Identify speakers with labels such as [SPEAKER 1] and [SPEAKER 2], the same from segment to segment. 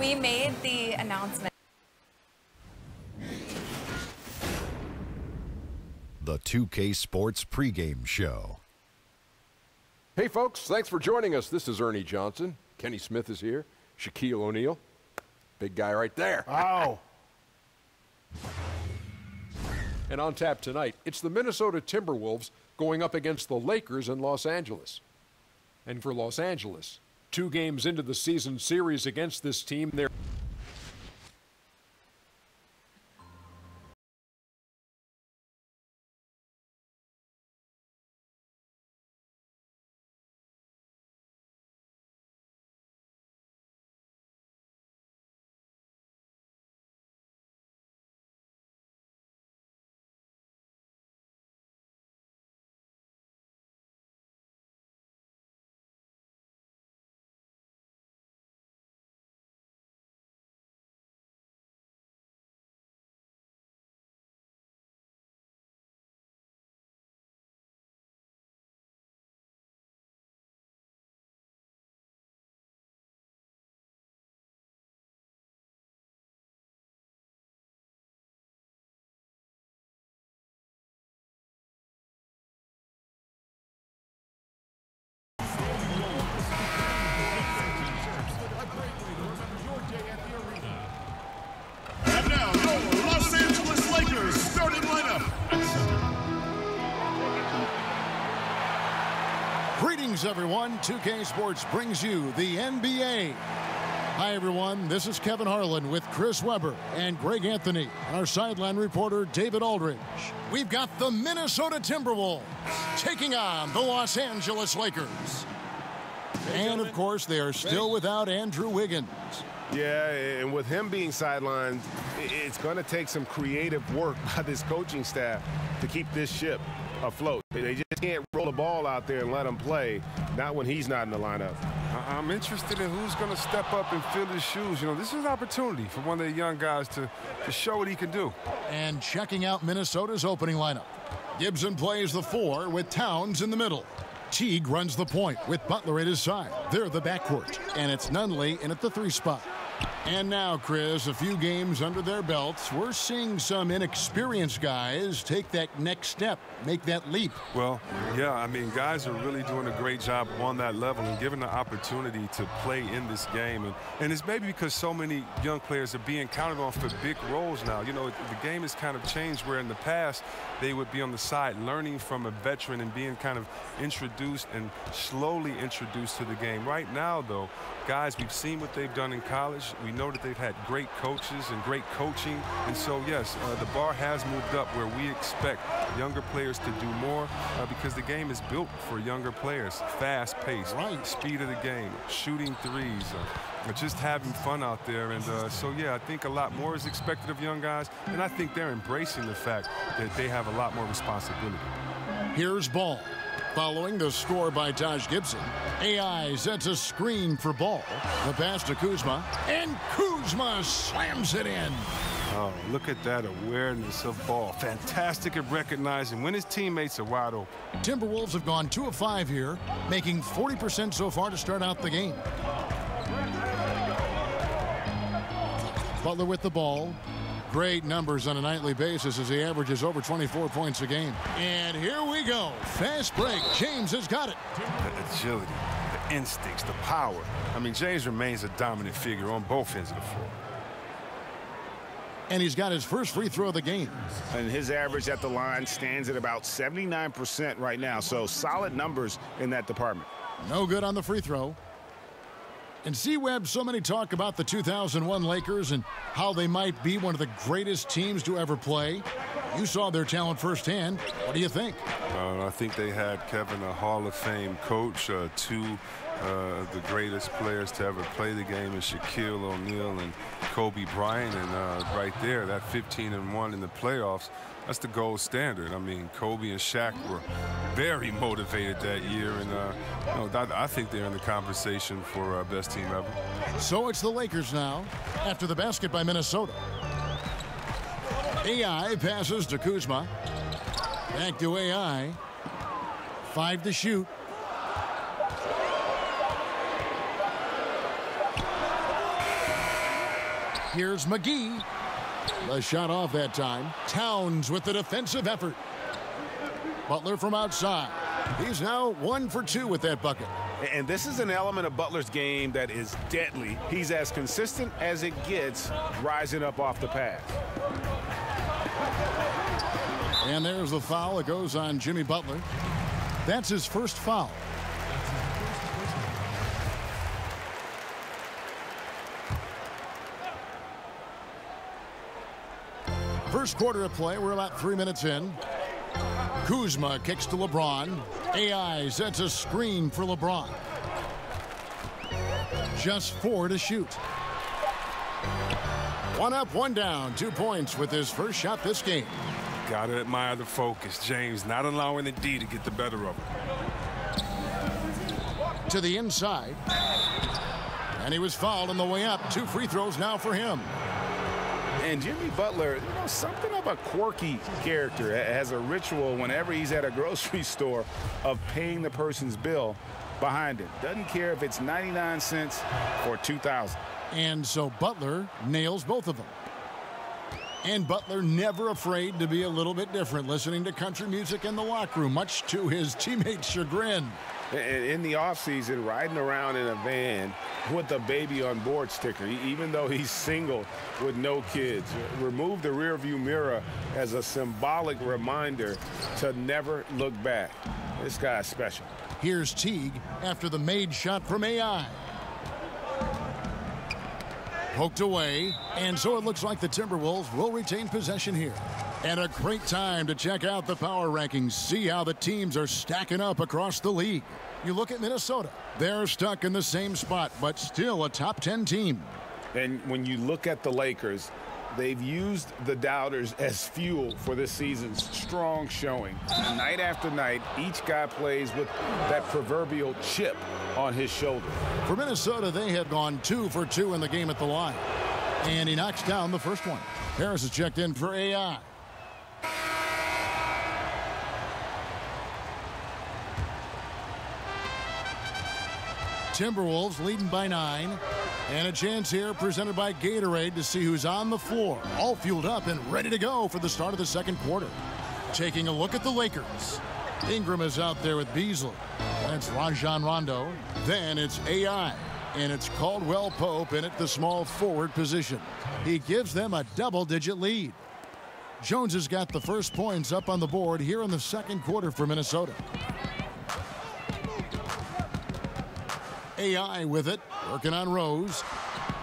[SPEAKER 1] We made the announcement.
[SPEAKER 2] The 2K Sports pregame show.
[SPEAKER 3] Hey folks, thanks for joining us. This is Ernie Johnson. Kenny Smith is here. Shaquille O'Neal. Big guy right there.
[SPEAKER 4] Ow.
[SPEAKER 3] And on tap tonight, it's the Minnesota Timberwolves going up against the Lakers in Los Angeles. And for Los Angeles, 2 games into the season series against this team, they're
[SPEAKER 5] And now, your Los Angeles Lakers starting lineup.
[SPEAKER 4] Greetings, everyone. 2K Sports brings you the NBA. Hi, everyone. This is Kevin Harlan with Chris Webber and Greg Anthony and our sideline reporter, David Aldridge. We've got the Minnesota Timberwolves taking on the Los Angeles Lakers. And, of course, they are still without Andrew Wiggins.
[SPEAKER 6] Yeah, and with him being sidelined, it's going to take some creative work by this coaching staff to keep this ship afloat. They just can't roll the ball out there and let him play, not when he's not in the lineup.
[SPEAKER 7] I'm interested in who's going to step up and fill his shoes. You know, this is an opportunity for one of the young guys to show what he can do.
[SPEAKER 4] And checking out Minnesota's opening lineup. Gibson plays the 4 with Towns in the middle. Teague runs the point with Butler at his side. They're the backcourt, and it's Nunley in at the 3 spot. And now, Chris, a few games under their belts, we're seeing some inexperienced guys take that next step, make that leap.
[SPEAKER 7] Well, yeah, I mean, guys are really doing a great job on that level and given the opportunity to play in this game. And it's maybe because so many young players are being counted on for big roles now. You know, the game has kind of changed where in the past they would be on the side learning from a veteran and being kind of introduced and slowly introduced to the game. Right now, though, guys, we've seen what they've done in college. We know that they've had great coaches and great coaching. And so, yes, the bar has moved up where we expect younger players to do more because the game is built for younger players. Fast pace, speed of the game, shooting threes, just having fun out there. And so, yeah, I think a lot more is expected of young guys. And I think they're embracing the fact that they have a lot more responsibility.
[SPEAKER 4] Here's Ball. Following the score by Taj Gibson, AI sets a screen for Ball. The pass to Kuzma, and Kuzma slams it in.
[SPEAKER 7] Oh, look at that awareness of Ball. Fantastic at recognizing when his teammates are wide open.
[SPEAKER 4] Timberwolves have gone 2 of 5 here, making 40% so far to start out the game. Butler with the ball. Great numbers on a nightly basis as he averages over 24 points a game. And here we go. Fast break. James has got it.
[SPEAKER 7] The agility, the instincts, the power. I mean, James remains a dominant figure on both ends of the floor.
[SPEAKER 4] And he's got his first free throw of the game.
[SPEAKER 6] And his average at the line stands at about 79% right now. So solid numbers in that department.
[SPEAKER 4] No good on the free throw. And C-Web, so many talk about the 2001 Lakers and how they might be one of the greatest teams to ever play. You saw their talent firsthand. What do you think?
[SPEAKER 7] I think they had, Kevin, a Hall of Fame coach, 2 of the greatest players to ever play the game is Shaquille O'Neal and Kobe Bryant. And right there, that 15-1 in the playoffs, that's the gold standard. I mean, Kobe and Shaq were very motivated that year, and you know, I think they're in the conversation for best team ever.
[SPEAKER 4] So it's the Lakers now, after the basket by Minnesota. AI passes to Kuzma. Back to AI. 5 to shoot. Here's McGee. The shot off that time. Towns with the defensive effort. Butler from outside. He's now 1 for 2 with that bucket.
[SPEAKER 6] And this is an element of Butler's game that is deadly. He's as consistent as it gets, rising up off the pass.
[SPEAKER 4] And there's the foul. It goes on Jimmy Butler. That's his first foul. First quarter of play. We're about 3 minutes in. Kuzma kicks to LeBron. AI sets a screen for LeBron. Just 4 to shoot. 1 up, 1 down. 2 points with his first shot this game.
[SPEAKER 7] Gotta admire the focus. James not allowing the D to get the better of him.
[SPEAKER 4] To the inside. And he was fouled on the way up. 2 free throws now for him.
[SPEAKER 6] And Jimmy Butler, you know, something of a quirky character. Has a ritual whenever he's at a grocery store of paying the person's bill behind it. Doesn't care if it's 99 cents or 2,000.
[SPEAKER 4] And so Butler nails both of them. And Butler never afraid to be a little bit different, listening to country music in the locker room, much to his teammates' chagrin.
[SPEAKER 6] In the offseason, riding around in a van with a baby on board sticker, even though he's single with no kids. Remove the rearview mirror as a symbolic reminder to never look back. This guy's special.
[SPEAKER 4] Here's Teague after the made shot from AI. Poked away, and so it looks like the Timberwolves will retain possession here. And a great time to check out the power rankings, see how the teams are stacking up across the league. You look at Minnesota. They're stuck in the same spot, but still a top 10 team.
[SPEAKER 6] And when you look at the Lakers, they've used the doubters as fuel for this season's strong showing. Night after night, each guy plays with that proverbial chip on his shoulder.
[SPEAKER 4] For Minnesota, they had gone 2 for 2 in the game at the line. And he knocks down the first one. Harris is checked in for AI. Timberwolves leading by 9. And a chance here presented by Gatorade to see who's on the floor. All fueled up and ready to go for the start of the second quarter. Taking a look at the Lakers. Ingram is out there with Beasley. That's Rajon Rondo. Then it's AI. And it's Caldwell Pope in at the small forward position. He gives them a double-digit lead. Jones has got the first points up on the board here in the second quarter for Minnesota. AI with it, working on Rose.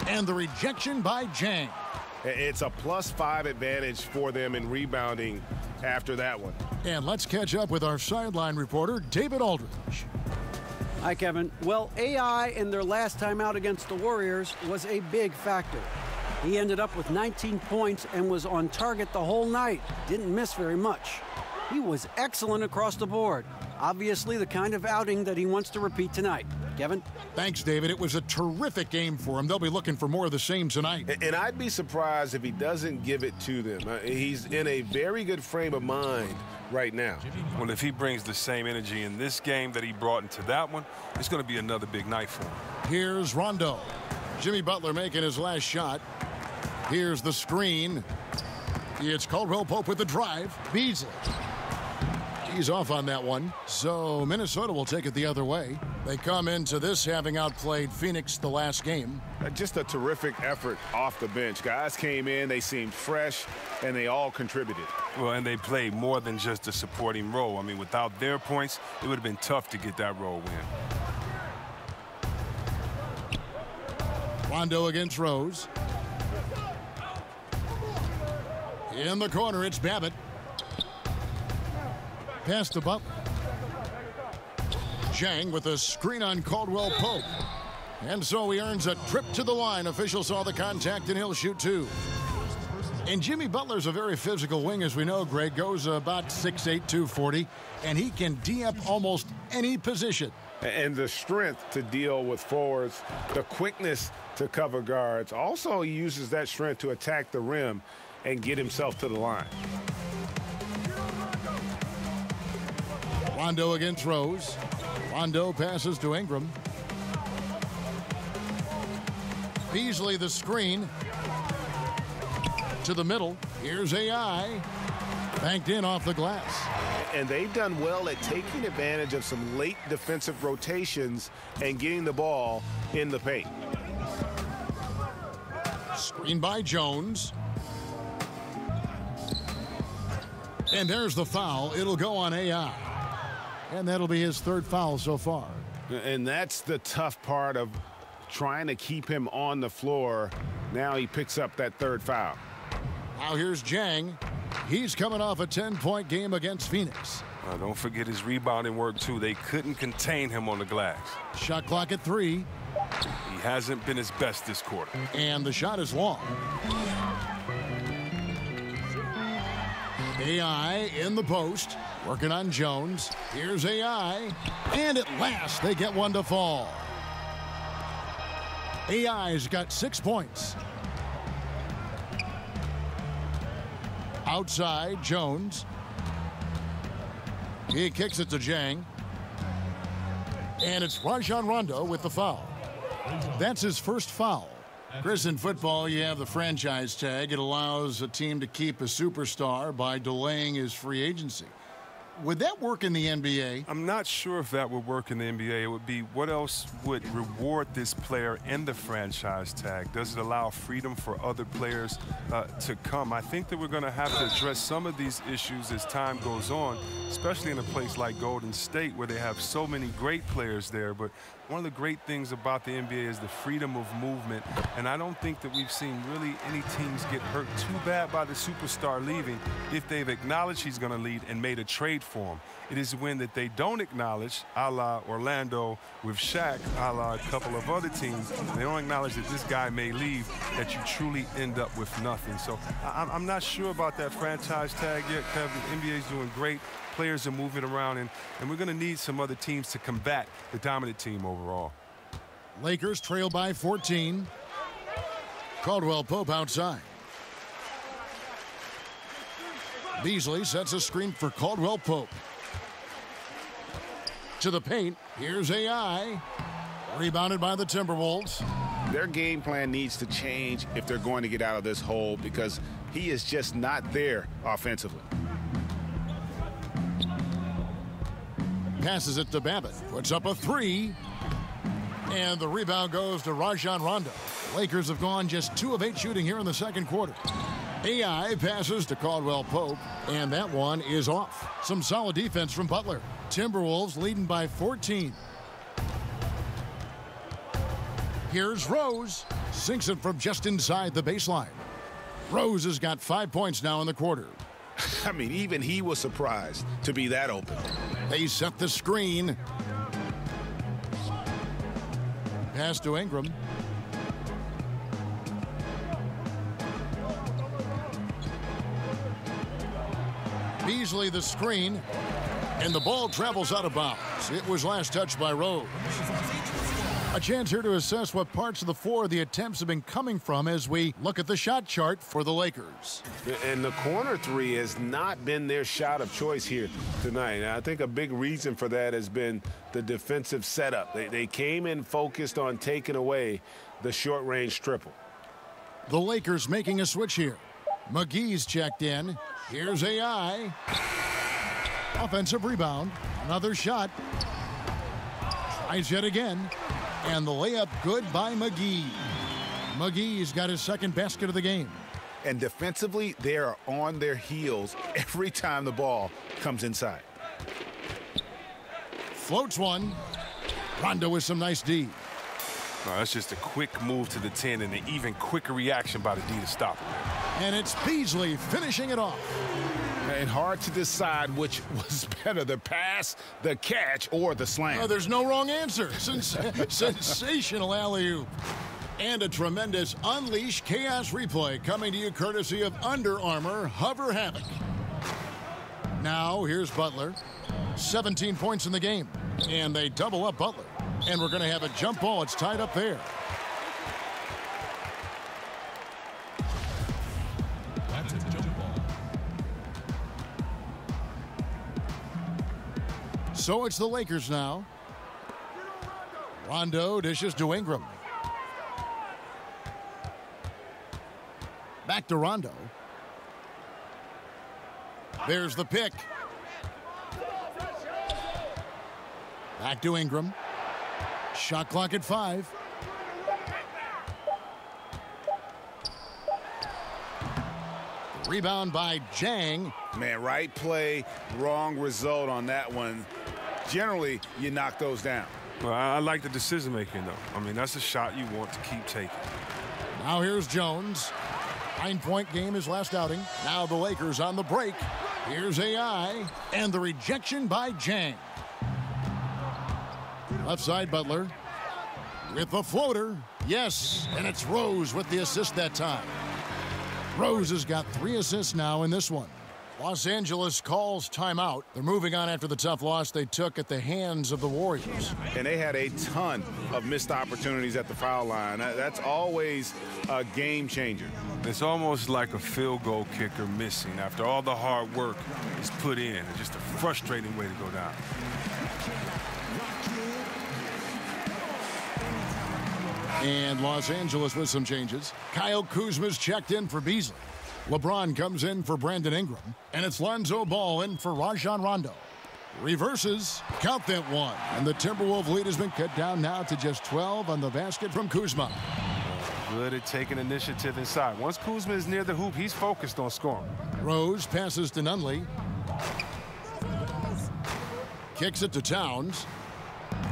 [SPEAKER 4] And the rejection by Jang.
[SPEAKER 6] It's a +5 advantage for them in rebounding after that one.
[SPEAKER 4] And let's catch up with our sideline reporter, David Aldridge.
[SPEAKER 8] Hi, Kevin. Well, AI in their last time out against the Warriors was a big factor. He ended up with 19 points and was on target the whole night. Didn't miss very much. He was excellent across the board. Obviously the kind of outing that he wants to repeat tonight. Kevin?
[SPEAKER 4] Thanks, David. It was a terrific game for him. They'll be looking for more of the same tonight.
[SPEAKER 6] And I'd be surprised if he doesn't give it to them. He's in a very good frame of mind right now.
[SPEAKER 7] Well, if he brings the same energy in this game that he brought into that one, it's going to be another big night for him.
[SPEAKER 4] Here's Rondo. Jimmy Butler making his last shot. Here's the screen. It's Caldwell Pope with the drive. Beasley. He's off on that one. So Minnesota will take it the other way. They come into this having outplayed Phoenix the last game.
[SPEAKER 6] Just a terrific effort off the bench. Guys came in, they seemed fresh, and they all contributed.
[SPEAKER 7] Well, and they played more than just a supporting role. I mean, without their points, it would have been tough to get that role win.
[SPEAKER 4] Rondo against Rose. In the corner, it's Babbitt. Pass to Butler. Jang with a screen on Caldwell Pope. And so he earns a trip to the line. Official saw the contact, and he'll shoot 2. And Jimmy Butler's a very physical wing, as we know, Greg. Goes about 6'8", 240, and he can D up almost any position.
[SPEAKER 6] And the strength to deal with forwards, the quickness to cover guards. Also, he uses that strength to attack the rim and get himself to the line.
[SPEAKER 4] Rondo against Rose. Rondo passes to Ingram. Beasley the screen. To the middle. Here's AI. Banked in off the glass.
[SPEAKER 6] And they've done well at taking advantage of some late defensive rotations and getting the ball in the paint.
[SPEAKER 4] Screen by Jones. And there's the foul. It'll go on AI. And that'll be his third foul so far.
[SPEAKER 6] And that's the tough part of trying to keep him on the floor. Now he picks up that third foul.
[SPEAKER 4] Now here's Jang. He's coming off a 10-point game against Phoenix.
[SPEAKER 7] Don't forget his rebounding work, too. They couldn't contain him on the glass.
[SPEAKER 4] Shot clock at 3.
[SPEAKER 7] He hasn't been his best this quarter.
[SPEAKER 4] And the shot is long. AI in the post, working on Jones. Here's AI. And at last, they get one to fall. AI's got 6 points. Outside, Jones. He kicks it to Jang. And it's Rajon Rondo with the foul. That's his first foul. Chris, in football, you have the franchise tag. It allows a team to keep a superstar by delaying his free agency. Would that work in the NBA?
[SPEAKER 7] I'm not sure if that would work in the NBA. It would be what else would reward this player in the franchise tag? Does it allow freedom for other players to come? I think that we're going to have to address some of these issues as time goes on, especially in a place like Golden State where they have so many great players there. But one of the great things about the NBA is the freedom of movement, and I don't think that we've seen really any teams get hurt too bad by the superstar leaving if they've acknowledged he's going to lead and made a trade for him. It is when that they don't acknowledge, a la Orlando with Shaq, a la a couple of other teams, they don't acknowledge that this guy may leave, that you truly end up with nothing. So I'm not sure about that franchise tag yet, Kevin. The NBA is doing great. Players are moving around, and we're going to need some other teams to combat the dominant team overall.
[SPEAKER 4] Lakers trail by 14. Caldwell Pope outside. Beasley sets a screen for Caldwell Pope. To the paint. Here's AI. Rebounded by the Timberwolves.
[SPEAKER 6] Their game plan needs to change if they're going to get out of this hole because he is just not there offensively.
[SPEAKER 4] Passes it to Babbitt. Puts up a 3. And the rebound goes to Rajon Rondo. Lakers have gone just 2 of 8 shooting here in the second quarter. AI passes to Caldwell Pope, and that one is off. Some solid defense from Butler. Timberwolves leading by 14. Here's Rose. Sinks it from just inside the baseline. Rose has got 5 points now in the quarter.
[SPEAKER 6] I mean, even he was surprised to be that open.
[SPEAKER 4] They set the screen. Pass to Ingram. Beasley the screen. And the ball travels out of bounds. It was last touched by Rose. A chance here to assess what parts of the floor the attempts have been coming from as we look at the shot chart for the Lakers.
[SPEAKER 6] And the corner 3 has not been their shot of choice here tonight. And I think a big reason for that has been the defensive setup. They came in focused on taking away the short-range triple.
[SPEAKER 4] The Lakers making a switch here. McGee's checked in. Here's AI. Offensive rebound. Another shot. Tries yet again. And the layup good by McGee. McGee's got his second basket of the game.
[SPEAKER 6] And defensively, they are on their heels every time the ball comes inside.
[SPEAKER 4] Floats one. Rondo with some nice D.
[SPEAKER 7] No, that's just a quick move to the 10 and an even quicker reaction by the D to stop him.
[SPEAKER 4] And it's Beasley finishing it off.
[SPEAKER 6] And hard to decide which was better, the pass, the catch, or the slam.
[SPEAKER 4] Oh, there's no wrong answer. Sensational alley-oop. And a tremendous Unleash Chaos replay coming to you courtesy of Under Armour Hover Havoc. Now, here's Butler. 17 points in the game. And they double up Butler. And we're going to have a jump ball. It's tied up there.
[SPEAKER 5] That's a jump ball.
[SPEAKER 4] So it's the Lakers now. Rondo dishes to Ingram. Back to Rondo. There's the pick. Back to Ingram. Shot clock at 5. Rebound by Jang.
[SPEAKER 9] Man, right play, wrong result on that one. Generally, you knock those down.
[SPEAKER 7] Well, I like the decision making, though. I mean, that's a shot you want to keep taking.
[SPEAKER 4] Now here's Jones. 9-point game his last outing. Now the Lakers on the break. Here's AI. And the rejection by Jang. Left side, Butler. With the floater. Yes, and it's Rose with the assist that time. Rose has got 3 assists now in this one. Los Angeles calls timeout. They're moving on after the tough loss they took at the hands of the Warriors.
[SPEAKER 9] And they had a ton of missed opportunities at the foul line. That's always a game changer.
[SPEAKER 7] It's almost like a field goal kicker missing after all the hard work is put in. It's just a frustrating way to go down.
[SPEAKER 4] And Los Angeles with some changes. Kyle Kuzma's checked in for Beasley. LeBron comes in for Brandon Ingram. And it's Lonzo Ball in for Rajon Rondo. Reverses. Count that one. And the Timberwolves lead has been cut down now to just 12 on the basket from Kuzma.
[SPEAKER 7] Good at taking initiative inside. Once Kuzma is near the hoop, he's focused on scoring.
[SPEAKER 4] Rose passes to Nunley. Kicks it to Towns.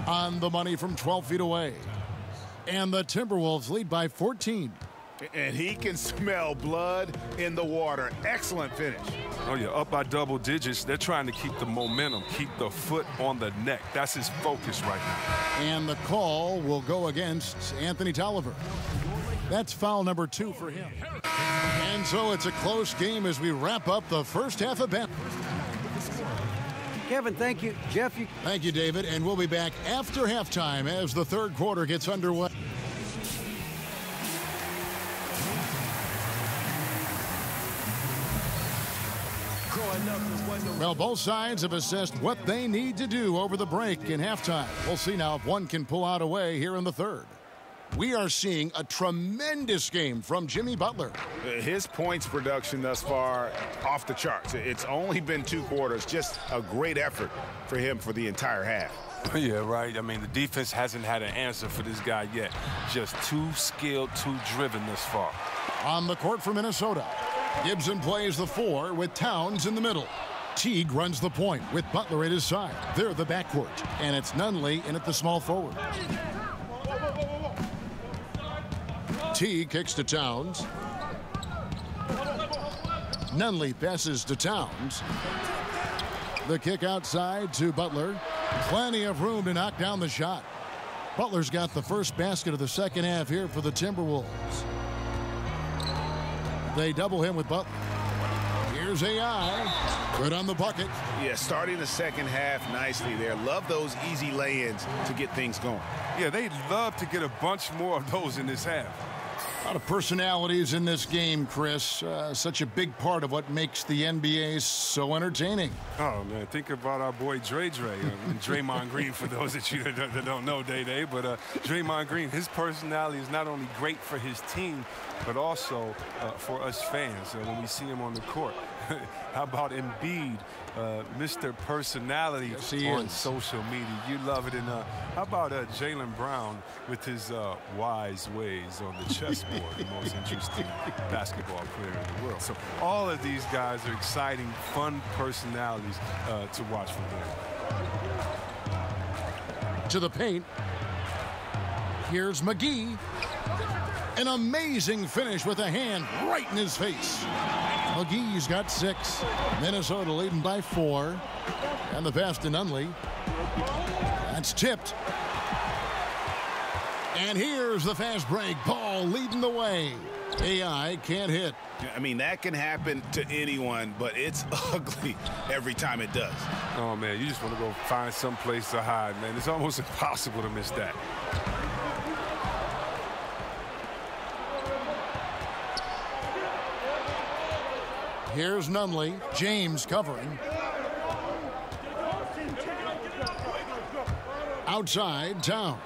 [SPEAKER 4] On the money from 12 feet away. And the Timberwolves lead by 14.
[SPEAKER 9] And he can smell blood in the water. Excellent finish.
[SPEAKER 7] Oh, yeah, up by double digits. They're trying to keep the momentum, keep the foot on the neck. That's his focus right now.
[SPEAKER 4] And the call will go against Anthony Tolliver. That's foul number 2 for him. And so it's a close game as we wrap up the first half of Ben.
[SPEAKER 8] Kevin, thank you. Jeff,
[SPEAKER 4] Thank you, David. And we'll be back after halftime as the third quarter gets underway. Well, both sides have assessed what they need to do over the break in halftime. We'll see now if one can pull out a way here in the third. We are seeing a tremendous game from Jimmy Butler.
[SPEAKER 9] His points production thus far off the charts. It's only been 2 quarters. Just a great effort for him for the entire half.
[SPEAKER 7] Yeah, right. I mean, the defense hasn't had an answer for this guy yet. Just too skilled, too driven this far.
[SPEAKER 4] On the court for Minnesota, Gibson plays the 4 with Towns in the middle. Teague runs the point with Butler at his side. They're the backcourt, and it's Nunley in at the small forward. Teague kicks to Towns. Nunley passes to Towns. The kick outside to Butler. Plenty of room to knock down the shot. Butler's got the first basket of the second half here for the Timberwolves. They double him with Butler. Here's AI. Good on the bucket.
[SPEAKER 9] Yeah, starting the second half nicely there. Love those easy lay-ins to get things going.
[SPEAKER 7] Yeah, they'd love to get a bunch more of those in this half.
[SPEAKER 4] A lot of personalities in this game, Chris. Such a big part of what makes the NBA so entertaining.
[SPEAKER 7] Oh, man, think about our boy Dre. Draymond Green, for those that you that don't know, Day. But Draymond Green, his personality is not only great for his team, but also for us fans when we see him on the court. How about Embiid, Mr. Personality on social media? You love it. And how about Jaylen Brown with his wise ways on the chessboard, the most interesting basketball player in the world. So all of these guys are exciting, fun personalities to watch from them.
[SPEAKER 4] To the paint. Here's McGee. An amazing finish with a hand right in his face. McGee's got 6. Minnesota leading by 4. And the pass to Nunley. That's tipped. And here's the fast break. Ball leading the way. AI can't hit.
[SPEAKER 9] I mean, that can happen to anyone, but it's ugly every time it does.
[SPEAKER 7] Oh, man, you just want to go find some place to hide, man. It's almost impossible to miss that.
[SPEAKER 4] Here's Nunley. James covering. Outside, Towns.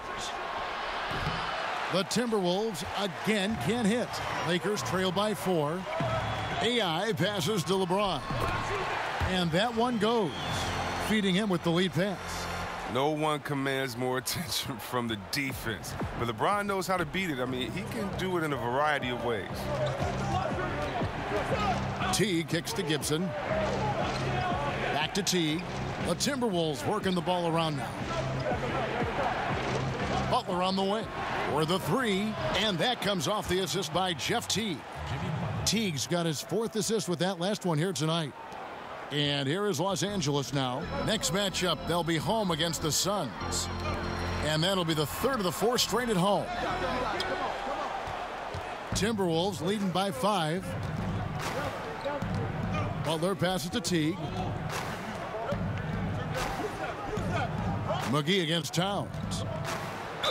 [SPEAKER 4] The Timberwolves again can't hit. Lakers trail by 4. AI passes to LeBron. And that one goes, feeding him with the lead pass.
[SPEAKER 7] No one commands more attention from the defense. But LeBron knows how to beat it. I mean, he can do it in a variety of ways.
[SPEAKER 4] Teague kicks to Gibson. Back to Teague. The Timberwolves working the ball around now. Butler on the wing for the three, and that comes off the assist by Jeff Teague. Teague's got his 4th assist with that last one here tonight. And here is Los Angeles now. Next matchup, they'll be home against the Suns. And that'll be the 3rd of the 4 straight at home. Timberwolves leading by 5. Butler passes to Teague. McGee against Towns.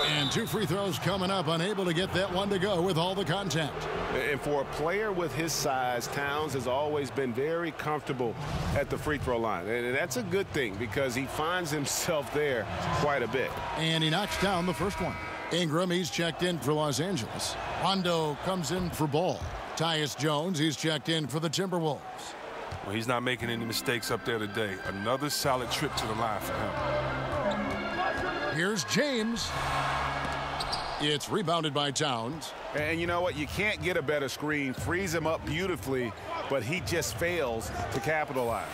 [SPEAKER 4] And 2 free throws coming up, unable to get that one to go with all the contact.
[SPEAKER 6] And for a player with his size, Towns has always been very comfortable at the free throw line. And that's a good thing because he finds himself there quite a bit.
[SPEAKER 4] And he knocks down the first one. Ingram, he's checked in for Los Angeles. Rondo comes in for Ball. Tyus Jones, he's checked in for the Timberwolves.
[SPEAKER 7] Well, he's not making any mistakes up there today. Another solid trip to the line for him.
[SPEAKER 4] Here's James. It's rebounded by Towns.
[SPEAKER 9] And you know what? You can't get a better screen. Frees him up beautifully, but he just fails to capitalize.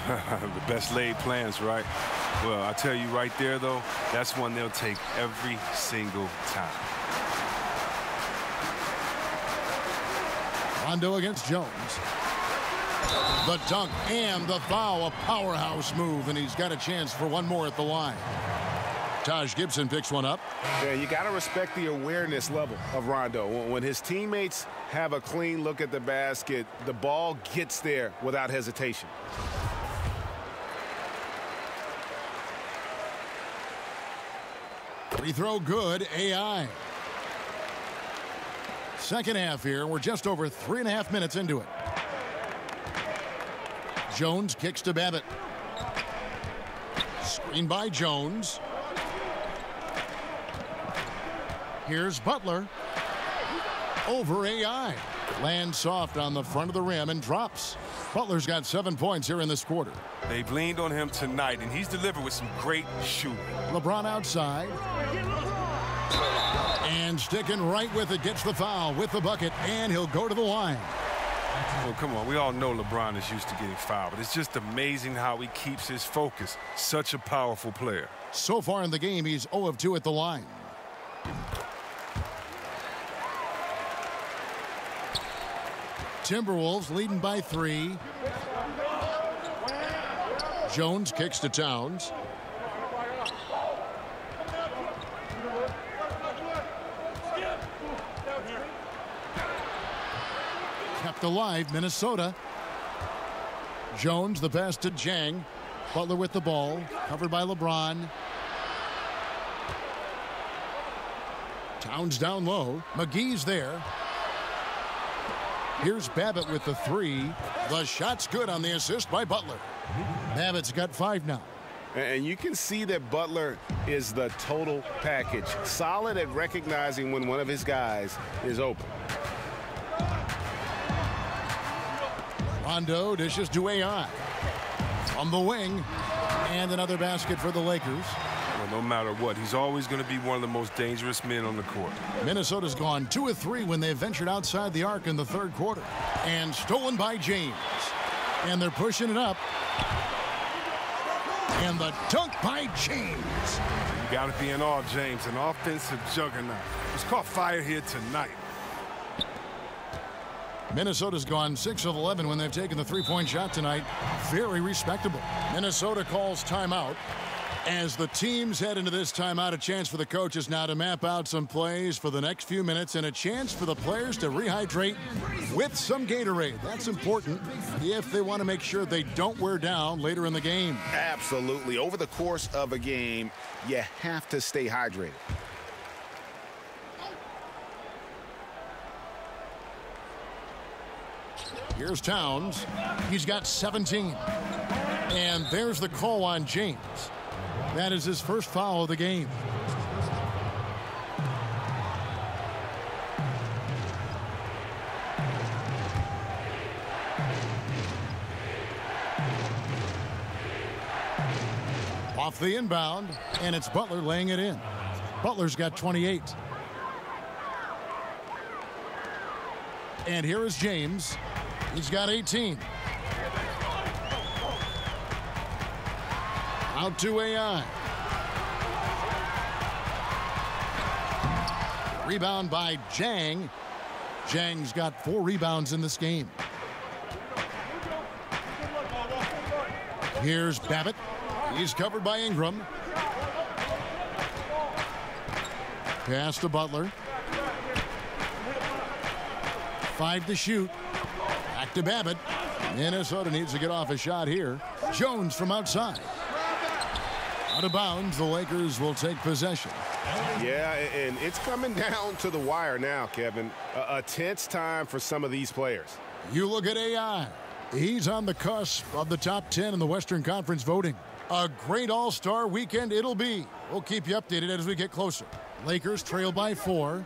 [SPEAKER 7] The best laid plans, right? Well, I tell you right there, though, that's one they'll take every single time.
[SPEAKER 4] Rondo against Jones. The dunk and the foul, a powerhouse move, and he's got a chance for one more at the line. Taj Gibson picks one up.
[SPEAKER 6] Yeah, you got to respect the awareness level of Rondo. When his teammates have a clean look at the basket, the ball gets there without hesitation.
[SPEAKER 4] Free throw good, AI. Second half here. We're just over 3.5 minutes into it. Jones kicks to Babbitt. Screen by Jones. Here's Butler. Over AI. Lands soft on the front of the rim and drops. Butler's got 7 points here in this quarter.
[SPEAKER 7] They've leaned on him tonight, and he's delivered with some great shooting.
[SPEAKER 4] LeBron outside. And sticking right with it, gets the foul with the bucket, and he'll go to the line.
[SPEAKER 7] Well, come on, we all know LeBron is used to getting fouled, but it's just amazing how he keeps his focus. Such a powerful player.
[SPEAKER 4] So far in the game, he's 0 of 2 at the line. Timberwolves leading by 3. Jones kicks to Towns. Kept alive, Minnesota. Jones, the pass to Jang. Butler with the ball, covered by LeBron. Towns down low. McGee's there. Here's Babbitt with the 3. The shot's good on the assist by Butler. Babbitt's got 5 now.
[SPEAKER 6] And you can see that Butler is the total package. Solid at recognizing when one of his guys is open.
[SPEAKER 4] Rondo dishes to AI. From the wing. And another basket for the Lakers.
[SPEAKER 7] Well, no matter what, he's always going to be one of the most dangerous men on the court.
[SPEAKER 4] Minnesota's gone 2 of 3 when they've ventured outside the arc in the third quarter. And stolen by James. And they're pushing it up. And the dunk by James.
[SPEAKER 7] You got to be in awe, James, an offensive juggernaut. He's caught fire here tonight.
[SPEAKER 4] Minnesota's gone 6 of 11 when they've taken the three-point shot tonight. Very respectable. Minnesota calls timeout. As the teams head into this timeout, a chance for the coaches now to map out some plays for the next few minutes and a chance for the players to rehydrate with some Gatorade. That's important if they want to make sure they don't wear down later in the game.
[SPEAKER 9] Absolutely. Over the course of a game, you have to stay hydrated.
[SPEAKER 4] Here's Towns. He's got 17. And there's the call on James. That is his first foul of the game. Off the inbound, and it's Butler laying it in. Butler's got 28. And here is James. He's got 18. Out to AI. Rebound by Jang. Jang's got 4 rebounds in this game. Here's Babbitt. He's covered by Ingram. Pass to Butler. 5 to shoot. Back to Babbitt. Minnesota needs to get off a shot here. Jones from outside. Out of bounds, the Lakers will take possession.
[SPEAKER 6] Yeah, and it's coming down to the wire now, Kevin. A tense time for some of these players.
[SPEAKER 4] You look at AI. He's on the cusp of the top 10 in the Western Conference voting. A great all-star weekend it'll be. We'll keep you updated as we get closer. Lakers trail by 4.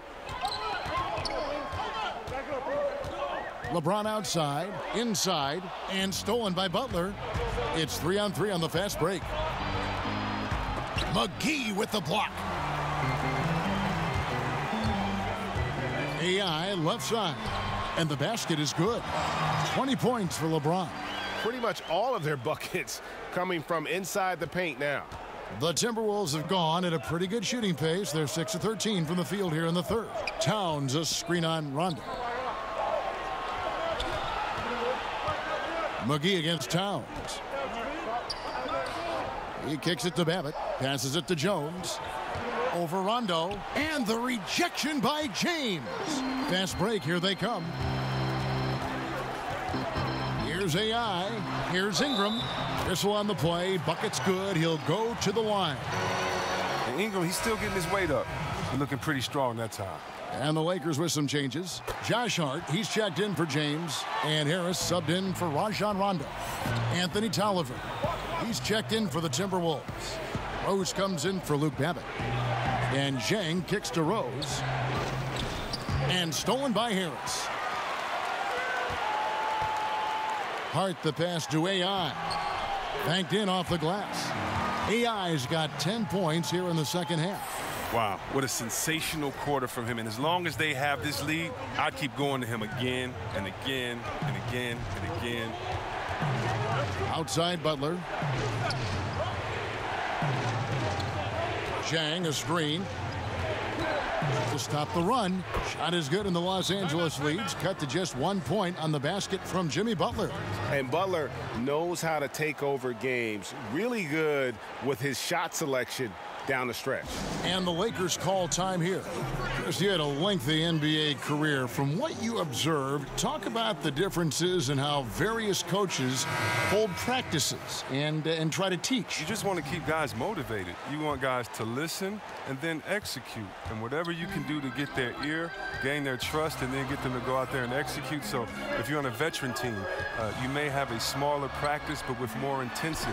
[SPEAKER 4] LeBron outside, inside, and stolen by Butler. It's 3-on-3 on the fast break. McGee with the block. AI left side. And the basket is good. 20 points for LeBron.
[SPEAKER 6] Pretty much all of their buckets coming from inside the paint now.
[SPEAKER 4] The Timberwolves have gone at a pretty good shooting pace. They're 6 of 13 from the field here in the third. Towns a screen on Rondo. McGee against Towns. He kicks it to Babbitt. Passes it to Jones. Over Rondo. And the rejection by James. Fast break. Here they come. Here's AI. Here's Ingram. Whistle on the play. Bucket's good. He'll go to the line.
[SPEAKER 7] And Ingram, he's still getting his weight up. He's looking pretty strong that time.
[SPEAKER 4] And the Lakers with some changes. Josh Hart, he's checked in for James. And Harris subbed in for Rajon Rondo. Anthony Tolliver, he's checked in for the Timberwolves. Rose comes in for Luke Babbitt. And Zhang kicks to Rose. And stolen by Harris. Hart the pass to AI. Banked in off the glass. AI's got 10 points here in the second half.
[SPEAKER 7] Wow, what a sensational quarter from him. And as long as they have this lead, I'd keep going to him again and again and again and again.
[SPEAKER 4] Outside Butler. Zhang a screen. To stop the run. Shot is good, and the Los Angeles leads cut to just 1 point on the basket from Jimmy Butler.
[SPEAKER 6] And Butler knows how to take over games. Really good with his shot selection down the stretch.
[SPEAKER 4] And the Lakers call time here. Chris, you had a lengthy NBA career. From what you observed, talk about the differences in how various coaches hold practices and try to teach.
[SPEAKER 7] You just want to keep guys motivated. You want guys to listen and then execute. And whatever you can do to get their ear, gain their trust, and then get them to go out there and execute. So if you're on a veteran team, you may have a smaller practice but with more intensity,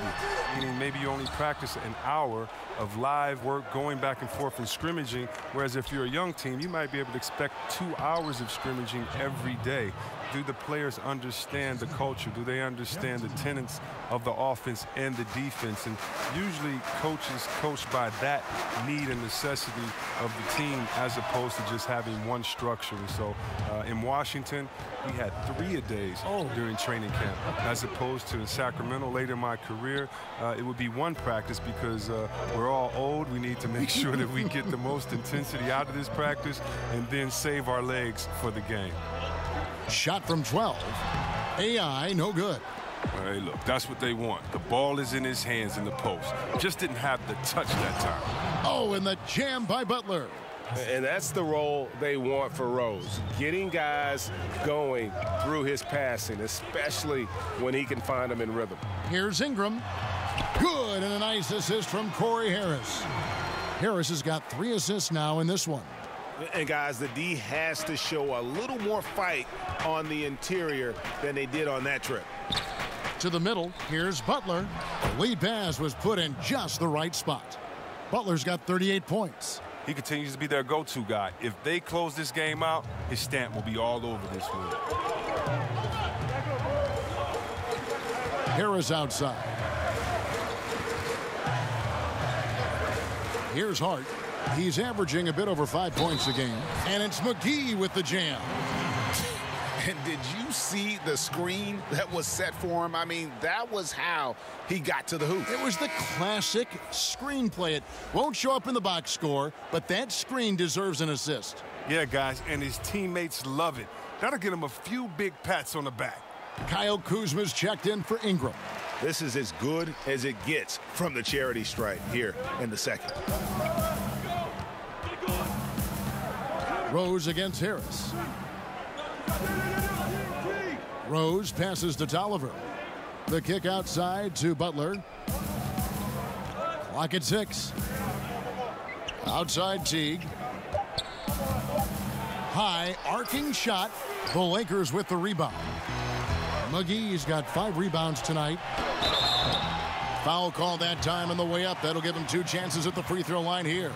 [SPEAKER 7] meaning maybe you only practice an hour of live work going back and forth and scrimmaging, whereas if you're a young team, you might be able to expect 2 hours of scrimmaging every day. Do the players understand the culture? Do they understand the tenets of the offense and the defense? And usually coaches coach by that need and necessity of the team as opposed to just having one structure. And so in Washington, we had 3-a-days during training camp, as opposed to in Sacramento later in my career, it would be one practice because we're all old. We need to make sure that we get the most intensity out of this practice and then save our legs for the game.
[SPEAKER 4] Shot from 12. AI, no good.
[SPEAKER 7] Hey, look, that's what they want. The ball is in his hands in the post. Just didn't have the touch that time.
[SPEAKER 4] Oh, and the jam by Butler.
[SPEAKER 6] And that's the role they want for Rose. Getting guys going through his passing, especially when he can find them in rhythm.
[SPEAKER 4] Here's Ingram. Good, and a nice assist from Corey Harris. Harris has got 3 assists now in this one.
[SPEAKER 6] And guys, the D has to show a little more fight on the interior than they did on that trip.
[SPEAKER 4] To the middle, here's Butler. The lead pass was put in just the right spot. Butler's got 38 points.
[SPEAKER 7] He continues to be their go-to guy. If they close this game out, his stamp will be all over this one.
[SPEAKER 4] Harris outside. Here's Hart. He's averaging a bit over 5 points a game. And it's McGee with the jam.
[SPEAKER 9] And did you see the screen that was set for him? I mean, that was how he got to the hoop.
[SPEAKER 4] It was the classic screen play. It won't show up in the box score, but that screen deserves an assist.
[SPEAKER 7] Yeah, guys, and his teammates love it. That'll get him a few big pats on the back.
[SPEAKER 4] Kyle Kuzma's checked in for Ingram.
[SPEAKER 9] This is as good as it gets from the charity stripe here in the second.
[SPEAKER 4] Rose against Harris. Rose passes to Tolliver. The kick outside to Butler. Clock at 6. Outside Teague. High arcing shot. The Lakers with the rebound. McGee's got 5 rebounds tonight. Foul call that time on the way up. That'll give him 2 chances at the free throw line here.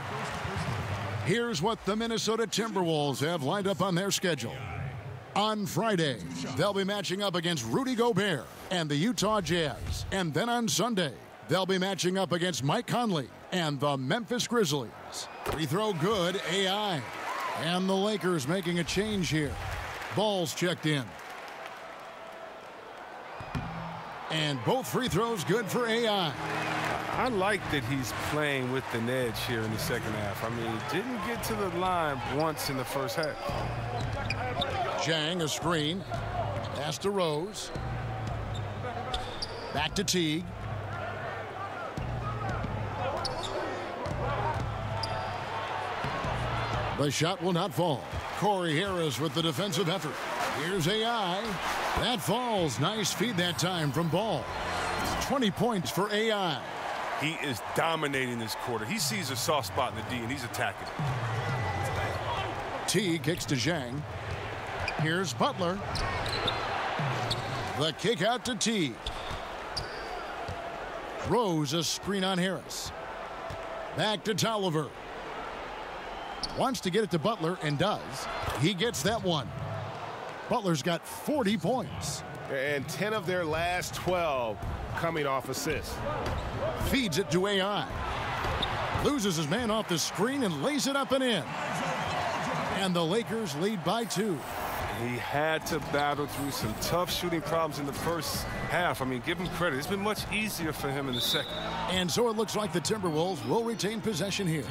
[SPEAKER 4] Here's what the Minnesota Timberwolves have lined up on their schedule. On Friday, they'll be matching up against Rudy Gobert and the Utah Jazz. And then on Sunday, they'll be matching up against Mike Conley and the Memphis Grizzlies. Free throw good, AI. And the Lakers making a change here. Ball's checked in. And both free throws good for AI.
[SPEAKER 7] I like that he's playing with an edge here in the second half. I mean, he didn't get to the line once in the first half.
[SPEAKER 4] Jang, a screen. Pass to Rose. Back to Teague. The shot will not fall. Corey Harris with the defensive effort. Here's AI. That falls. Nice feed that time from Ball. 20 points for AI.
[SPEAKER 7] He is dominating this quarter. He sees a soft spot in the D, and he's attacking it.
[SPEAKER 4] T kicks to Zhang. Here's Butler. The kick out to T. Rose a screen on Harris. Back to Tolliver. Wants to get it to Butler and does. He gets that one. Butler's got 40 points.
[SPEAKER 6] And 10 of their last 12 coming off assists.
[SPEAKER 4] Feeds it to AI. Loses his man off the screen and lays it up and in. And the Lakers lead by 2.
[SPEAKER 7] He had to battle through some tough shooting problems in the first half. I mean, give him credit. It's been much easier for him in the second.
[SPEAKER 4] And so it looks like the Timberwolves will retain possession here.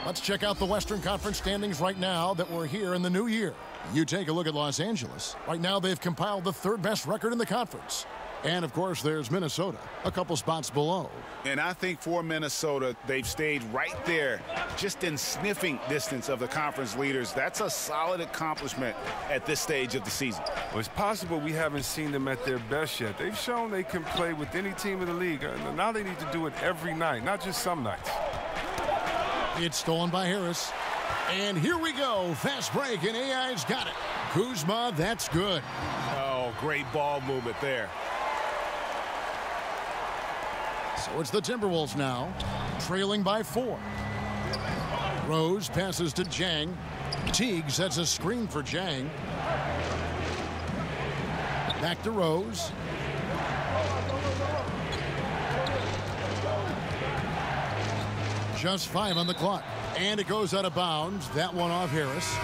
[SPEAKER 4] Let's check out the Western Conference standings right now that we're here in the new year. You take a look at Los Angeles. Right now they've compiled the 3rd best record in the conference. And, of course, there's Minnesota, a couple spots below.
[SPEAKER 9] And I think for Minnesota, they've stayed right there, just in sniffing distance of the conference leaders. That's a solid accomplishment at this stage of the season.
[SPEAKER 7] Well, it's possible we haven't seen them at their best yet. They've shown they can play with any team in the league. Now they need to do it every night, not just some nights.
[SPEAKER 4] It's stolen by Harris. And here we go. Fast break, and AI's got it. Kuzma, that's good.
[SPEAKER 6] Oh, great ball movement there.
[SPEAKER 4] So it's the Timberwolves now, trailing by 4. Rose passes to Jang. Teague sets a screen for Jang. Back to Rose. Just 5 on the clock. And it goes out of bounds. That one off Harris.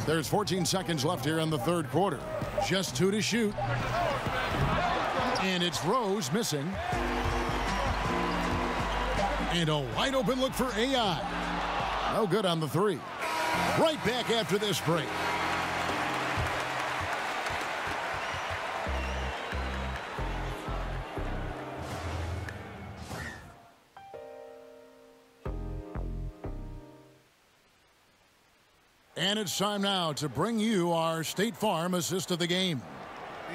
[SPEAKER 4] There's 14 seconds left here in the 3rd quarter. Just 2 to shoot. And it's Rose missing. And a wide open look for AI. No good on the 3. Right back after this break. And it's time now to bring you our State Farm assist of the game.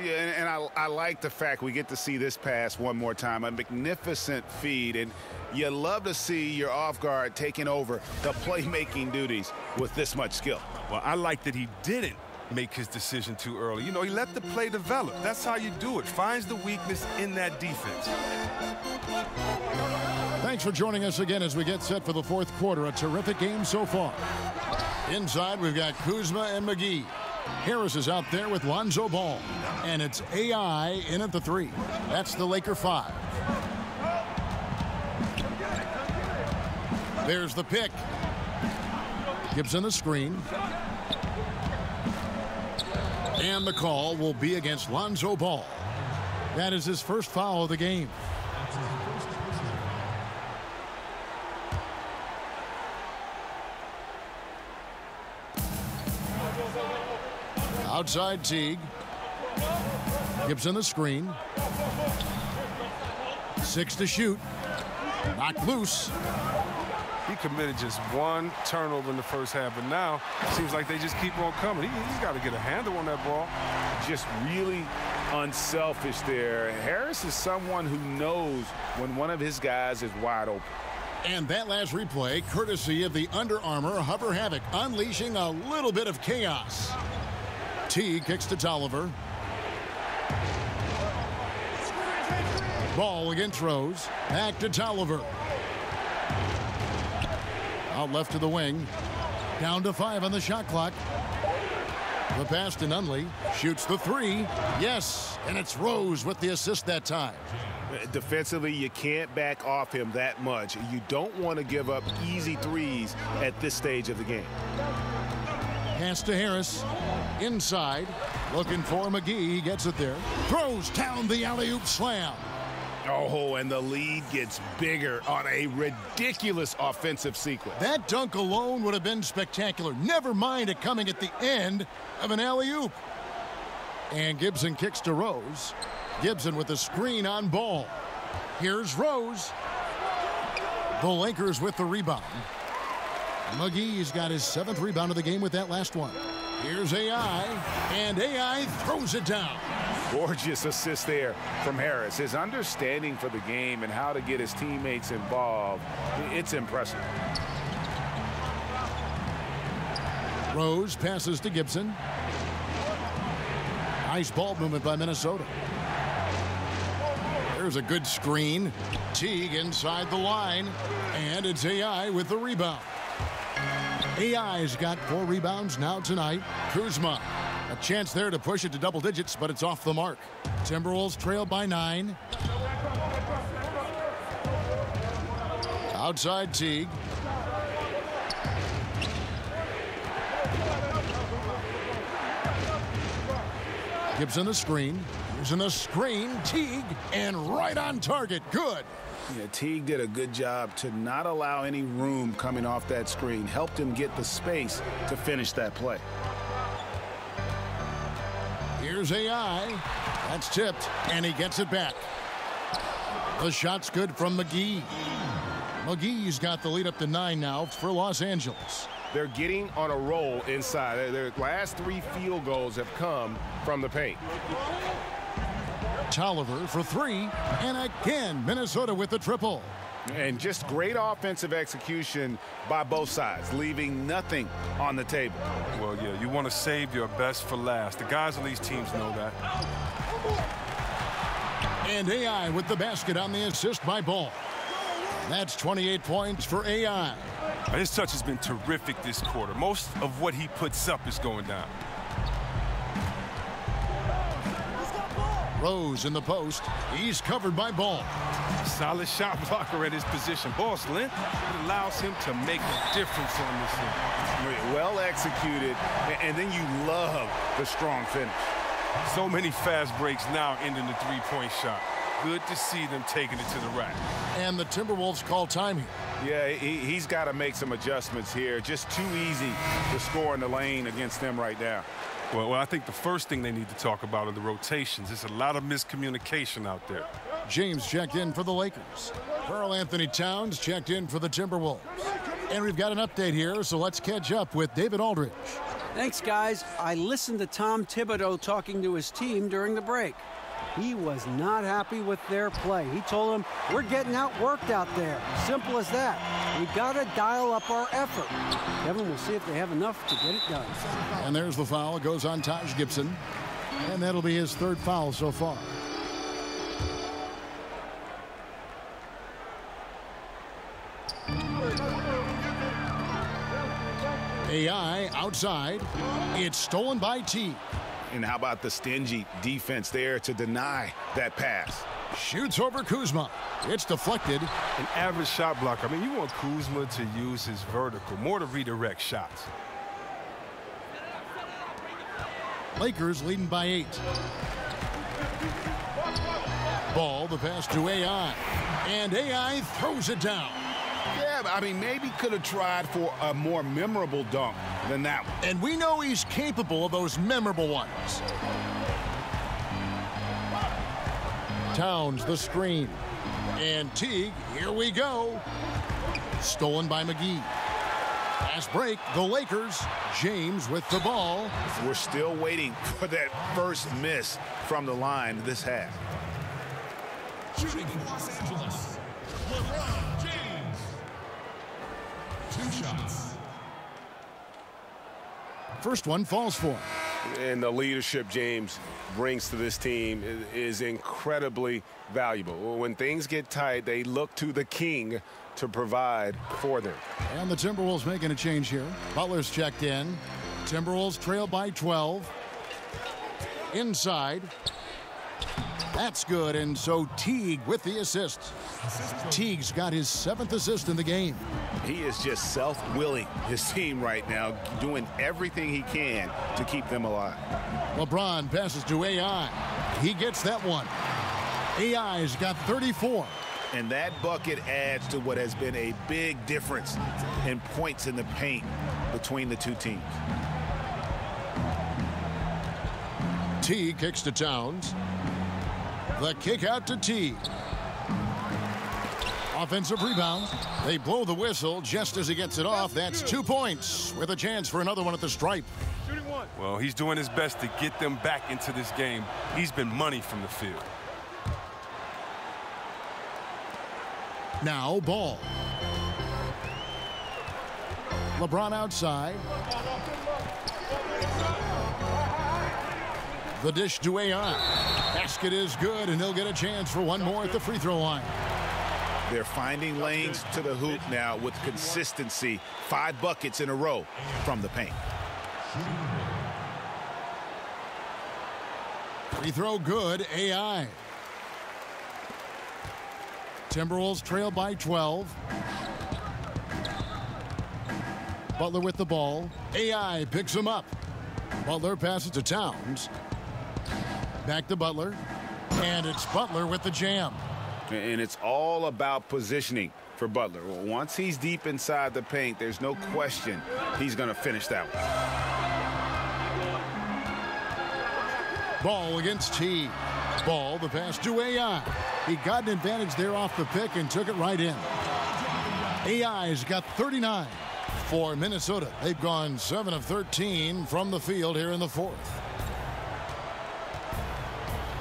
[SPEAKER 9] Yeah, and I like the fact we get to see this pass one more time. A magnificent feed, and you love to see your off guard taking over the playmaking duties with this much skill.
[SPEAKER 7] Well, I like that he didn't make his decision too early. You know, he let the play develop. That's how you do it. Finds the weakness in that defense.
[SPEAKER 4] Thanks for joining us again as we get set for the 4th quarter. A terrific game so far. Inside, we've got Kuzma and McGee. Harris is out there with Lonzo Ball. And it's AI in at the 3. That's the Laker 5. There's the pick. Gibson the screen. And the call will be against Lonzo Ball. That is his first foul of the game. Outside Teague. Gibson the screen. 6 to shoot. Knocked loose.
[SPEAKER 7] He committed just one turnover in the first half, but now it seems like they just keep on coming. He's got to get a handle on that ball.
[SPEAKER 9] Just really unselfish there. Harris is someone who knows when one of his guys is wide open.
[SPEAKER 4] And that last replay, courtesy of the Under Armour Hover Havoc, unleashing a little bit of chaos. T kicks to Tolliver. Ball against Rose. Back to Tolliver. Out left to the wing. Down to 5 on the shot clock. The pass to Nunley. Shoots the 3. Yes, and it's Rose with the assist that time.
[SPEAKER 9] Defensively, you can't back off him that much. You don't want to give up easy threes at this stage of the game.
[SPEAKER 4] Pass to Harris. Inside. Looking for McGee. He gets it there. Throws down the alley-oop slam.
[SPEAKER 9] Oh, and the lead gets bigger on a ridiculous offensive sequence.
[SPEAKER 4] That dunk alone would have been spectacular. Never mind it coming at the end of an alley-oop. And Gibson kicks to Rose. Gibson with the screen on Ball. Here's Rose. The Lakers with the rebound. McGee's got his 7th rebound of the game with that last one. Here's AI, and AI throws it down.
[SPEAKER 9] Gorgeous assist there from Harris. His understanding for the game and how to get his teammates involved, it's impressive.
[SPEAKER 4] Rose passes to Gibson. Nice ball movement by Minnesota. There's a good screen. Teague inside the line, and it's AI with the rebound. AI's got 4 rebounds now tonight. Kuzma, a chance there to push it to double digits, but it's off the mark. Timberwolves trail by 9. Outside Teague. Gibson the screen. Using the screen, Teague, and right on target. Good.
[SPEAKER 9] Yeah, Teague did a good job to not allow any room coming off that screen. Helped him get the space to finish that play.
[SPEAKER 4] Here's AI. That's tipped, and he gets it back. The shot's good from McGee. McGee's got the lead up to 9 now for Los Angeles.
[SPEAKER 6] They're getting on a roll inside. Their last 3 field goals have come from the paint.
[SPEAKER 4] Tolliver for 3, and again Minnesota with the triple.
[SPEAKER 9] And just great offensive execution by both sides, leaving nothing on the table.
[SPEAKER 7] Well, yeah, you want to save your best for last. The guys on these teams know that.
[SPEAKER 4] And AI with the basket on the assist by Ball. That's 28 points for AI.
[SPEAKER 7] His touch has been terrific this quarter. Most of what he puts up is going down.
[SPEAKER 4] Rose in the post. He's covered by Ball.
[SPEAKER 7] Solid shot blocker at his position. Ball's length, it allows him to make a difference on this team.
[SPEAKER 9] Well executed, and then you love the strong finish.
[SPEAKER 7] So many fast breaks now ending the three-point shot. Good to see them taking it to the rack.
[SPEAKER 4] And the Timberwolves call time here.
[SPEAKER 9] Yeah, he's got to make some adjustments here. Just too easy to score in the lane against them right now.
[SPEAKER 7] Well, I think the first thing they need to talk about are the rotations. There's a lot of miscommunication out there.
[SPEAKER 4] James checked in for the Lakers. Karl Anthony Towns checked in for the Timberwolves. And we've got an update here, so let's catch up with David Aldridge.
[SPEAKER 8] Thanks, guys. I listened to Tom Thibodeau talking to his team during the break. He was not happy with their play. He told them, we're getting outworked out there. Simple as that. We got to dial up our effort. Kevin, we'll see if they have enough to get it done.
[SPEAKER 4] And there's the foul. It goes on Taj Gibson. And that'll be his 3rd foul so far. AI outside. It's stolen by T.
[SPEAKER 9] And how about the stingy defense there to deny that pass?
[SPEAKER 4] Shoots over Kuzma. It's deflected.
[SPEAKER 7] An average shot blocker. I mean, you want Kuzma to use his vertical, more to redirect shots.
[SPEAKER 4] Lakers leading by 8. Ball, the pass to AI. And AI throws it down.
[SPEAKER 9] Yeah, I mean, maybe could have tried for a more memorable dunk than that one.
[SPEAKER 4] And we know he's capable of those memorable ones. Towns the screen. And Teague, here we go. Stolen by McGee. Fast break, the Lakers. James with the ball.
[SPEAKER 9] We're still waiting for that first miss from the line this half.
[SPEAKER 5] Shooting for Los Angeles, LeBron James. 2 shots.
[SPEAKER 4] First one falls for him.
[SPEAKER 6] And the leadership James brings to this team is incredibly valuable. When things get tight, they look to the king to provide for them.
[SPEAKER 4] And the Timberwolves making a change here. Butler's checked in. Timberwolves trail by 12. Inside. That's good, and so Teague with the assist. Teague's got his 7th assist in the game.
[SPEAKER 9] He is just self-willing his team right now, doing everything he can to keep them alive.
[SPEAKER 4] LeBron passes to AI. He gets that one. AI's got 34.
[SPEAKER 9] And that bucket adds to what has been a big difference in points in the paint between the two teams.
[SPEAKER 4] T kicks to Towns. The kick out to T. Offensive rebound. They blow the whistle just as he gets it off. That's 2 points with a chance for another one at the stripe.
[SPEAKER 7] Well, he's doing his best to get them back into this game. He's been money from the field.
[SPEAKER 4] Now ball. LeBron outside. The dish to AI. Basket is good, and he'll get a chance for one more at the free throw line.
[SPEAKER 9] They're finding lanes to the hoop now with consistency. 5 buckets in a row from the paint.
[SPEAKER 4] Free throw good, AI. Timberwolves trail by 12. Butler with the ball. AI picks him up. Butler passes to Towns. Back to Butler. And it's Butler with the jam.
[SPEAKER 9] And it's all about positioning for Butler. Well, once he's deep inside the paint, there's no question he's going to finish that one.
[SPEAKER 4] Ball against T. Ball, the pass to AI. He got an advantage there off the pick and took it right in. AI's got 39 for Minnesota. They've gone 7 of 13 from the field here in the 4th.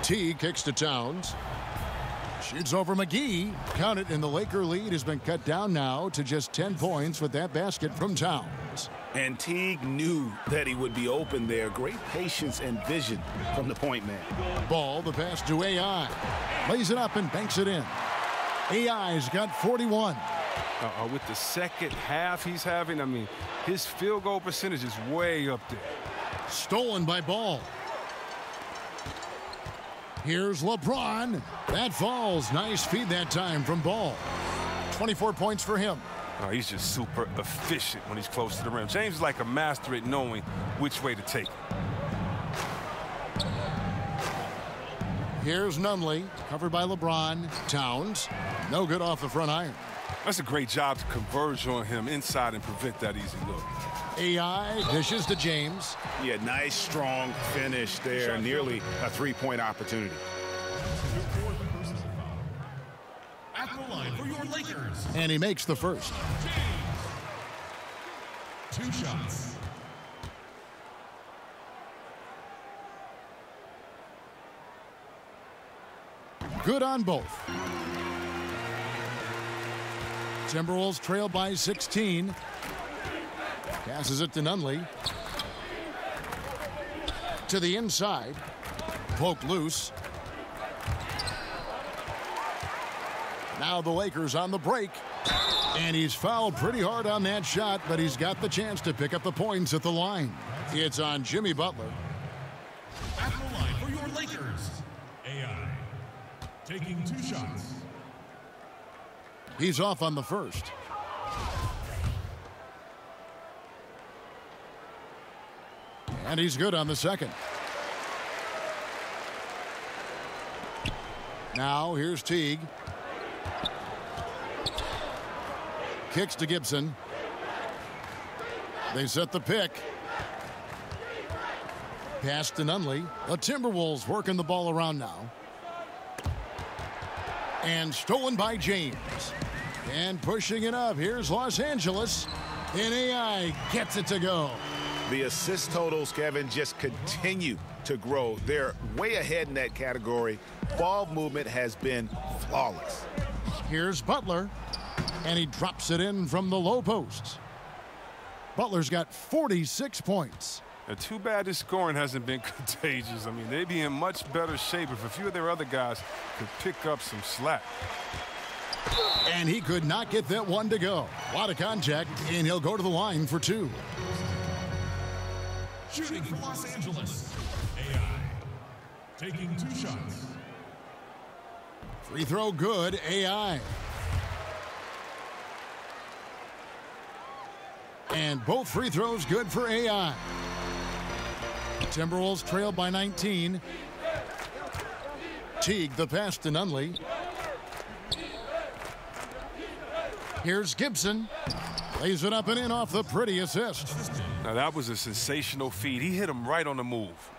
[SPEAKER 4] T kicks to Towns. Shoots over McGee. Count it, and the Laker lead has been cut down now to just 10 points with that basket from Towns.
[SPEAKER 9] And Teague knew that he would be open there. Great patience and vision from the point man.
[SPEAKER 4] Ball, the pass to AI. Lays it up and banks it in. AI's got 41.
[SPEAKER 7] With the second half he's having, I mean, his field goal percentage is way up there.
[SPEAKER 4] Stolen by Ball. Here's LeBron. That falls. Nice feed that time from Ball. 24 points for him.
[SPEAKER 7] Oh, he's just super efficient when he's close to the rim. James is like a master at knowing which way to take it.
[SPEAKER 4] Here's Nunley, covered by LeBron. Towns, no good off the front iron.
[SPEAKER 7] That's a great job to converge on him inside and prevent that easy look.
[SPEAKER 4] AI dishes to James.
[SPEAKER 9] Yeah, nice, strong finish there. Nearly a 3-point opportunity.
[SPEAKER 5] At the line for your Lakers.
[SPEAKER 4] And he makes the first.
[SPEAKER 5] James. 2 shots.
[SPEAKER 4] Good on both. Timberwolves trail by 16. Passes it to Nunley. To the inside. Poked loose. Now the Lakers on the break. And he's fouled pretty hard on that shot, but he's got the chance to pick up the points at the line. It's on Jimmy Butler.
[SPEAKER 5] At the line for your Lakers, AI. Taking 2 shots.
[SPEAKER 4] He's off on the first. And he's good on the second. Now here's Teague. Kicks to Gibson. They set the pick. Pass to Nunley. The Timberwolves working the ball around now. And stolen by James. And pushing it up. Here's Los Angeles. And AI gets it to go.
[SPEAKER 9] The assist totals, Kevin, just continue to grow. They're way ahead in that category. Ball movement has been flawless.
[SPEAKER 4] Here's Butler. And he drops it in from the low post. Butler's got 46 points.
[SPEAKER 7] Too bad this scoring hasn't been contagious. I mean, they'd be in much better shape if a few of their other guys could pick up some slack.
[SPEAKER 4] And he could not get that one to go. A lot of contact, and he'll go to the line for 2.
[SPEAKER 5] Shooting for Los Angeles, AI. Taking 2 shots.
[SPEAKER 4] Free throw good, AI. And both free throws good for AI. Timberwolves trail by 19. Teague the pass to Nunley. Here's Gibson. Lays it up and in off the pretty assist.
[SPEAKER 7] Now that was a sensational feed. He hit him right on the move.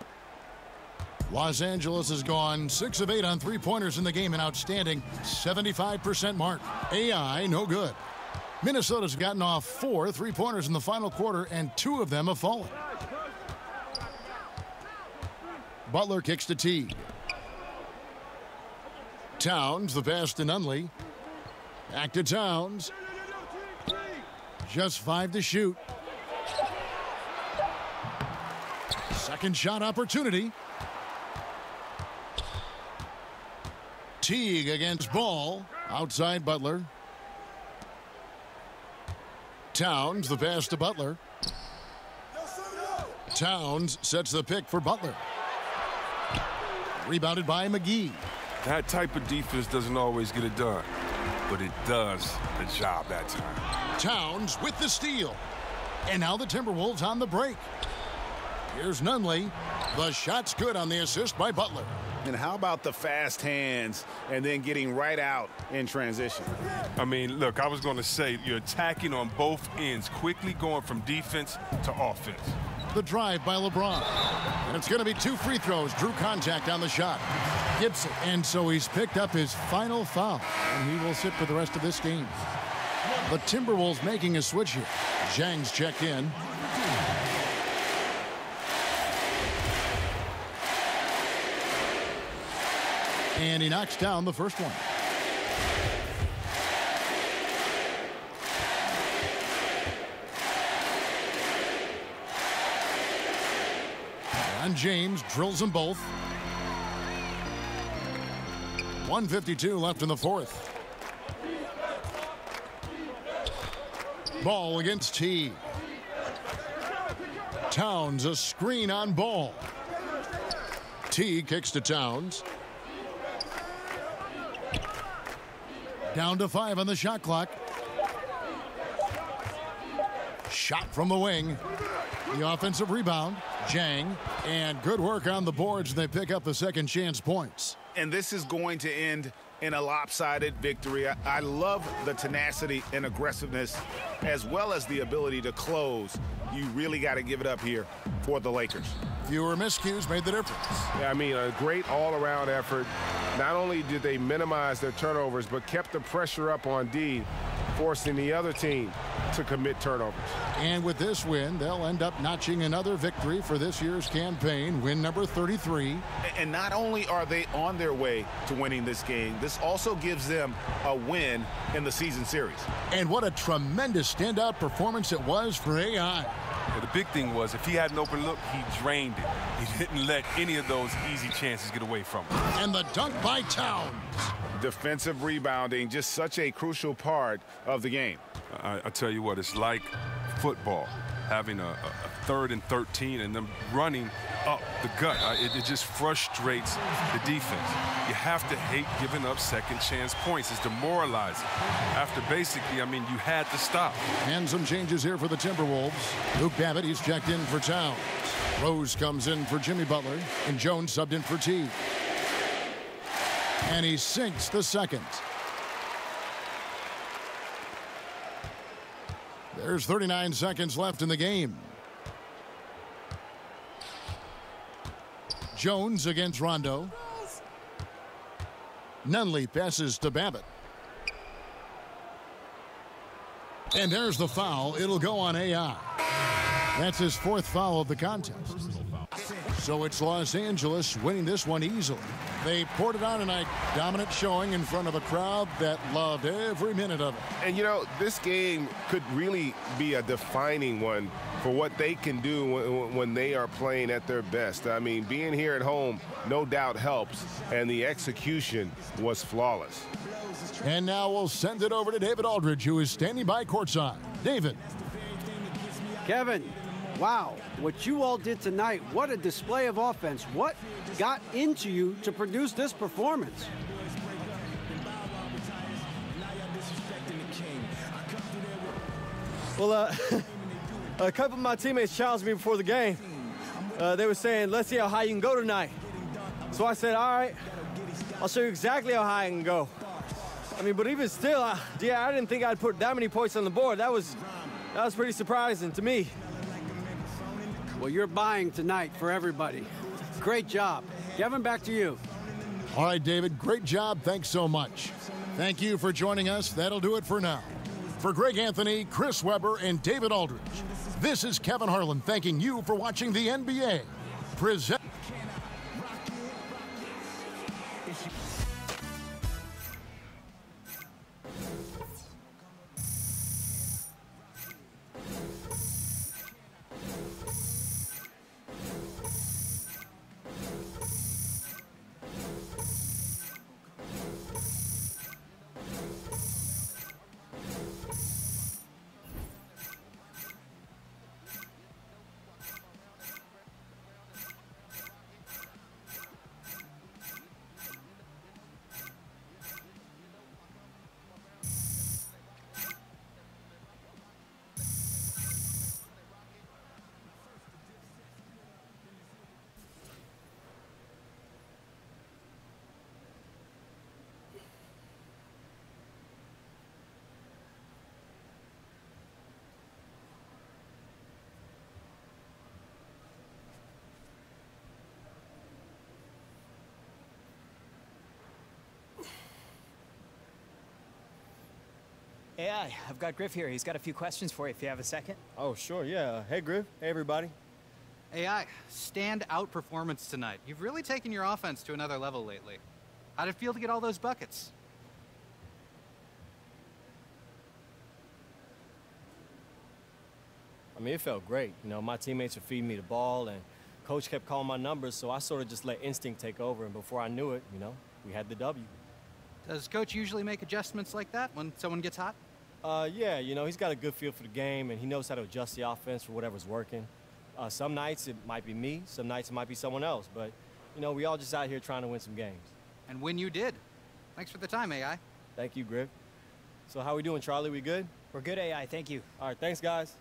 [SPEAKER 4] Los Angeles has gone 6 of 8 on three-pointers in the game, an outstanding 75% mark. AI, no good. Minnesota's gotten off 4 three-pointers in the final quarter, and 2 of them have fallen. Butler kicks to Teague. Towns, the pass to Nunley. Back to Towns. Just 5 to shoot. Second shot opportunity. Teague against Ball. Outside Butler. Towns, the pass to Butler. Towns sets the pick for Butler. Rebounded by McGee.
[SPEAKER 7] That type of defense doesn't always get it done, but it does the job that time.
[SPEAKER 4] Towns with the steal. And now the Timberwolves on the break. Here's Nunley. The shot's good on the assist by Butler.
[SPEAKER 9] And how about the fast hands and then getting right out in transition?
[SPEAKER 7] I mean, look, I was going to say you're attacking on both ends, quickly going from defense to offense.
[SPEAKER 4] The drive by LeBron. And it's going to be 2 free throws. Drew contact on the shot. Gibson. And so he's picked up his final foul. And he will sit for the rest of this game. The Timberwolves making a switch here. Zhang's checked in. And he knocks down the first one. And James drills them both. 1:52 left in the fourth. Ball against Teague. Towns a screen on Ball. Teague kicks to Towns. Down to 5 on the shot clock. Shot from the wing. The offensive rebound. Zhang. And good work on the boards. They pick up the second chance points.
[SPEAKER 9] And this is going to end in a lopsided victory. I love the tenacity and aggressiveness as well as the ability to close. You really got to give it up here for the Lakers.
[SPEAKER 4] Fewer miscues made the difference.
[SPEAKER 6] Yeah, I mean, a great all-around effort. Not only did they minimize their turnovers, but kept the pressure up on D, forcing the other team to commit turnovers.
[SPEAKER 4] And with this win, they'll end up notching another victory for this year's campaign, win number 33.
[SPEAKER 9] And not only are they on their way to winning this game, this also gives them a win in the season series.
[SPEAKER 4] And what a tremendous standout performance it was for AI.
[SPEAKER 7] Yeah, the big thing was if he had an open look, he drained it. He didn't let any of those easy chances get away from him.
[SPEAKER 4] And the dunk by Towns.
[SPEAKER 9] defensive rebounding, just such a crucial part of the game.
[SPEAKER 7] I tell you what, it's like football, having a 3rd and 13 and them running up the gut. It just frustrates the defense. You have to hate giving up second chance points. It's demoralizing. After basically, I mean, you had to stop.
[SPEAKER 4] And some changes here for the Timberwolves. Luke Babbitt, he's checked in for Towns. Rose comes in for Jimmy Butler, and Jones subbed in for Teague. And he sinks the second. There's 39 seconds left in the game. Jones against Rondo. Nunley passes to Babbitt. And there's the foul. It'll go on AI. That's his 4th foul of the contest. So it's Los Angeles winning this one easily. They poured it on tonight. Dominant showing in front of a crowd that loved every minute of it.
[SPEAKER 6] And, you know, this game could really be a defining one for what they can do when they are playing at their best. I mean, being here at home no doubt helps, and the execution was flawless.
[SPEAKER 4] And now we'll send it over to David Aldridge, who is standing by courtside. David.
[SPEAKER 8] Kevin, wow, what you all did tonight, what a display of offense. What got into you to produce this performance?
[SPEAKER 10] Well, a couple of my teammates challenged me before the game. They were saying, let's see how high you can go tonight. So I said, all right, I'll show you exactly how high I can go. I mean, but even still, I didn't think I'd put that many points on the board. That was pretty surprising to me.
[SPEAKER 8] Well, you're buying tonight for everybody. Great job. Kevin, back to you.
[SPEAKER 4] All right, David, great job. Thanks so much. Thank you for joining us. That'll do it for now. For Greg Anthony, Chris Webber, and David Aldridge, this is Kevin Harlan thanking you for watching the NBA. Present.
[SPEAKER 11] AI, I've got Griff here. He's got a few questions for you if you have a second.
[SPEAKER 10] Oh, sure, yeah. Hey, Griff. Hey, everybody.
[SPEAKER 12] AI, stand-out performance tonight. You've really taken your offense to another level lately. How'd it feel to get all those buckets?
[SPEAKER 10] I mean, it felt great. You know, my teammates were feeding me the ball, and Coach kept calling my numbers, so I sort of just let instinct take over, and before I knew it, you know, we had the W.
[SPEAKER 12] Does Coach usually make adjustments like that when someone gets hot?
[SPEAKER 10] Yeah, you know, he's got a good feel for the game, and he knows how to adjust the offense for whatever's working. Some nights it might be me, some nights it might be someone else, but, you know, we all just out here trying to win some games.
[SPEAKER 12] And when you did. Thanks for the time, AI.
[SPEAKER 10] Thank you, Griff. So how we doing, Charlie? We good?
[SPEAKER 11] We're good, AI. Thank you.
[SPEAKER 10] All right, thanks, guys.